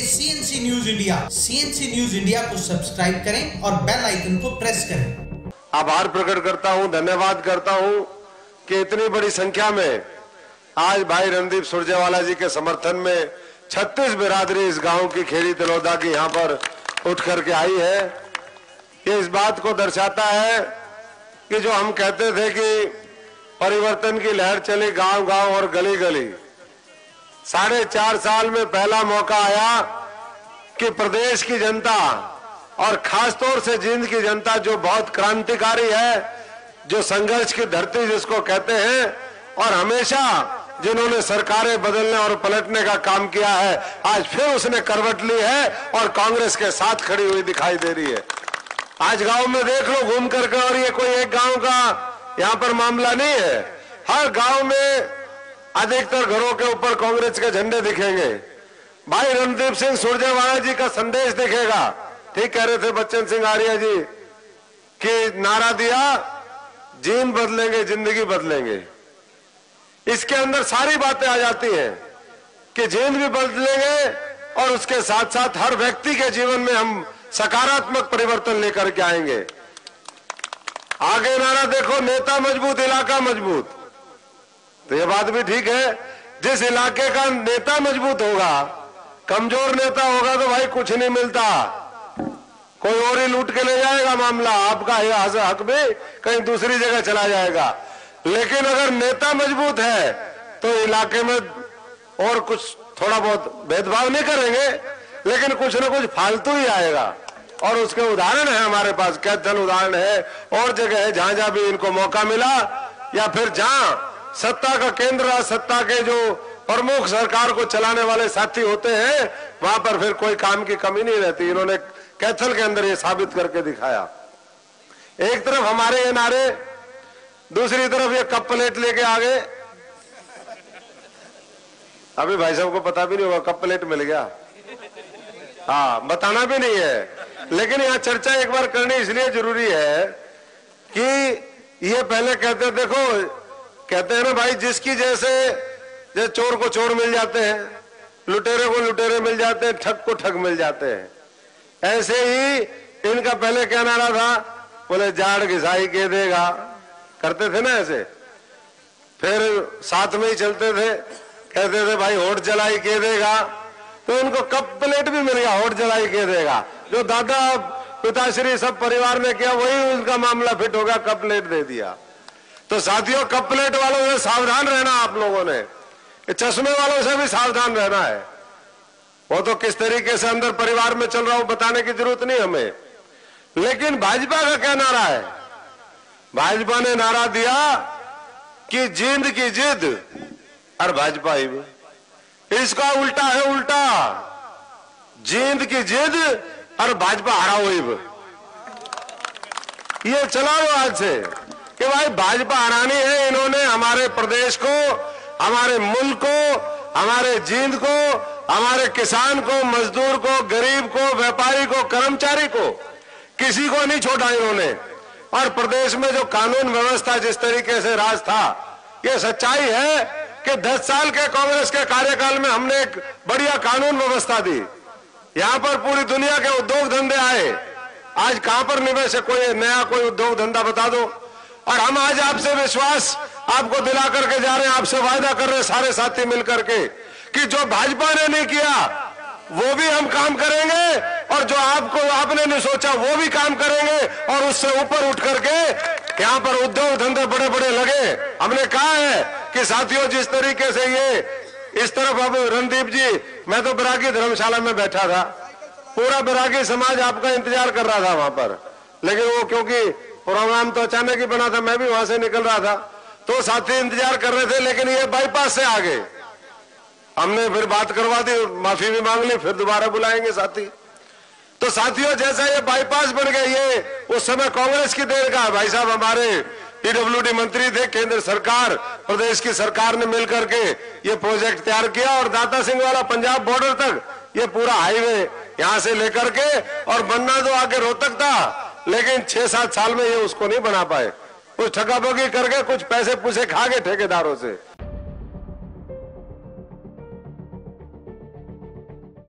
CNC news India. CNC news India को subscribe करें और बेल आइकन को प्रेस करें। आभार प्रकट करता हूं, धन्यवाद करता हूं कि इतनी बड़ी संख्या में आज भाई रणदीप सुरजेवाला जी के समर्थन में 36 बिरादरी इस गांव की खेड़ी तिलोदा की यहां पर उठ करके आई है। ये इस बात को दर्शाता है कि जो हम कहते थे कि परिवर्तन की लहर चली गांव गांव और गली गली, 4.5 साल में पहला मौका आया कि प्रदेश की जनता और खासतौर से जींद की जनता जो बहुत क्रांतिकारी है, जो संघर्ष की धरती जिसको कहते हैं, और हमेशा जिन्होंने सरकारें बदलने और पलटने का काम किया है, आज फिर उसने करवट ली है और कांग्रेस के साथ खड़ी हुई दिखाई दे रही है। आज गांव में देख लो घूम करके, और ये कोई एक गांव का यहां पर मामला नहीं है, हर गांव में अधिकतर घरों के ऊपर कांग्रेस के झंडे दिखेंगे, भाई रणदीप सिंह सुरजेवाला जी का संदेश दिखेगा। ठीक कह रहे थे बच्चन सिंह आर्य जी कि नारा दिया, जीन बदलेंगे जिंदगी बदलेंगे। इसके अंदर सारी बातें आ जाती हैं कि जीन भी बदलेंगे और उसके साथ साथ हर व्यक्ति के जीवन में हम सकारात्मक परिवर्तन लेकर के आएंगे। आगे नारा देखो, नेता मजबूत इलाका मजबूत। तो ये बात भी ठीक है, जिस इलाके का नेता मजबूत होगा, कमजोर नेता होगा तो भाई कुछ नहीं मिलता, कोई और ही लूट के ले जाएगा मामला, आपका हक भी कहीं दूसरी जगह चला जाएगा। लेकिन अगर नेता मजबूत है तो इलाके में और कुछ थोड़ा बहुत भेदभाव नहीं करेंगे, लेकिन कुछ ना कुछ फालतू ही आएगा। और उसके उदाहरण है हमारे पास, कैथल उदाहरण है, और जगह है जहां जहां भी इनको मौका मिला, या फिर जहां सत्ता का केंद्र, सत्ता के जो प्रमुख सरकार को चलाने वाले साथी होते हैं, वहां पर फिर कोई काम की कमी नहीं रहती। इन्होंने कैथल के अंदर ये साबित करके दिखाया। एक तरफ हमारे ये नारे, दूसरी तरफ ये कप प्लेट लेके आ गए। अभी भाई साहब को पता भी नहीं होगा कप प्लेट मिल गया, हाँ बताना भी नहीं है, लेकिन यहाँ चर्चा एक बार करनी इसलिए जरूरी है कि ये पहले कहते, देखो कहते हैं ना भाई, जिसकी जैसे चोर को चोर मिल जाते हैं, लुटेरे को लुटेरे मिल जाते हैं, ठग को ठग मिल जाते हैं, ऐसे ही इनका पहले क्या नारा था, बोले जाड़ घिसाई के देगा, करते थे ना ऐसे। फिर साथ में ही चलते थे, कहते थे भाई होठ जलाई के देगा, तो इनको कप प्लेट भी मिल गया, होठ जलाई के देगा। जो दादा पिताश्री सब परिवार ने किया वही उनका मामला फिट हो गया, कप प्लेट दे दिया। तो साथियों, कप प्लेट वालों से सावधान रहना, आप लोगों ने चश्मे वालों से भी सावधान रहना है। वो तो किस तरीके से अंदर परिवार में चल रहा हो बताने की जरूरत नहीं हमें। लेकिन भाजपा का क्या नारा है? भाजपा ने नारा दिया कि जींद की जिद और भाजपा ही, इसका उल्टा है उल्टा, जींद की जिद और भाजपा हरा हुई। ये चला लो आज से कि भाई भाजपा हरानी है। इन्होंने हमारे प्रदेश को, हमारे मुल्क को, हमारे जींद को, हमारे किसान को, मजदूर को, गरीब को, व्यापारी को, कर्मचारी को, किसी को नहीं छोड़ा इन्होंने। और प्रदेश में जो कानून व्यवस्था जिस तरीके से राज था, ये सच्चाई है कि 10 साल के कांग्रेस के कार्यकाल में हमने एक बढ़िया कानून व्यवस्था दी। यहां पर पूरी दुनिया के उद्योग धंधे आए। आज कहां पर निवेश है? कोई नया कोई उद्योग धंधा बता दो। और हम आज आपसे विश्वास आपको दिला करके जा रहे हैं, आपसे वायदा कर रहे हैं सारे साथी मिलकर के कि जो भाजपा ने नहीं किया वो भी हम काम करेंगे, और जो आपने नहीं सोचा वो भी काम करेंगे, और उससे ऊपर उठ करके यहाँ पर उद्योग धंधे बड़े बड़े लगे। हमने कहा है कि साथियों, जिस तरीके से ये इस तरफ, अब रणदीप जी, मैं तो बैरागी धर्मशाला में बैठा था, पूरा बैरागी समाज आपका इंतजार कर रहा था वहां पर, लेकिन वो क्योंकि प्रोग्राम तो अचानक ही बना था, मैं भी वहां से निकल रहा था, तो साथी इंतजार कर रहे थे, लेकिन ये बाईपास से आ गए। हमने फिर बात करवा दी, माफी भी मांग ली, फिर दोबारा बुलाएंगे साथी। तो साथियों, जैसा ये बाईपास बन गया, ये उस समय कांग्रेस की देर का। भाई साहब हमारे पीडब्ल्यूडी मंत्री थे, केंद्र सरकार, प्रदेश की सरकार ने मिलकर के ये प्रोजेक्ट तैयार किया, और दाता सिंह वाला पंजाब बॉर्डर तक ये पूरा हाईवे यहां से लेकर के, और बनना तो आगे रोहतक था, लेकिन 6-7 साल में ये उसको नहीं बना पाए। कुछ ठगाबगी करके, कुछ पैसे पूसे खा गए ठेकेदारों से।